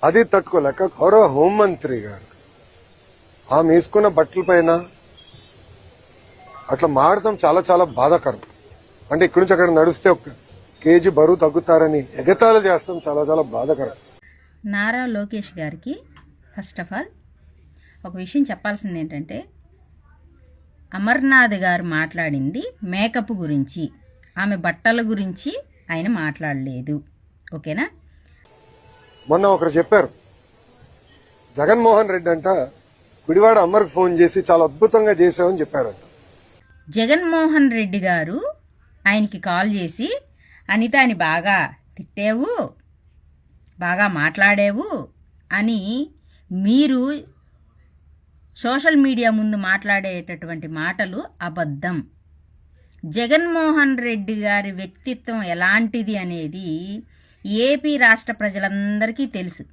అది తట్టుకోలేక గౌరవ హోంమంత్రి గారు ఆమె వేసుకున్న బట్టల పైన అట్లా మాడటం చాలా చాలా బాధాకరం. అంటే ఇక్కడి నుంచి అక్కడ నడిస్తే ఒక కేజీ బరువు తగ్గుతారని ఎగతాళి చేస్తాం, చాలా చాలా బాధాకరం. నారా లోకేష్ గారికి ఫస్ట్ ఆఫ్ ఆల్ ఒక విషయం చెప్పాల్సింది ఏంటంటే, అమర్నాథ్ గారు మాట్లాడింది మేకప్ గురించి, ఆమె బట్టల గురించి ఆయన మాట్లాడలేదు. ఓకేనా? మొన్న ఒకరు చెప్పారు, జగన్మోహన్ రెడ్డి అంట గుడివాడ అమ్మర్కి ఫోన్ చేసి చాలా అద్భుతంగా చేశామని చెప్పారంట. జగన్మోహన్ రెడ్డి గారు ఆయనకి కాల్ చేసి, అనితాని బాగా తిట్టావు, బాగా మాట్లాడావు అని మీరు సోషల్ మీడియా ముందు మాట్లాడేటటువంటి మాటలు అబద్ధం. జగన్మోహన్ రెడ్డి గారి వ్యక్తిత్వం ఎలాంటిది అనేది ఏపీ రాష్ట్ర ప్రజలందరికీ తెలుసు.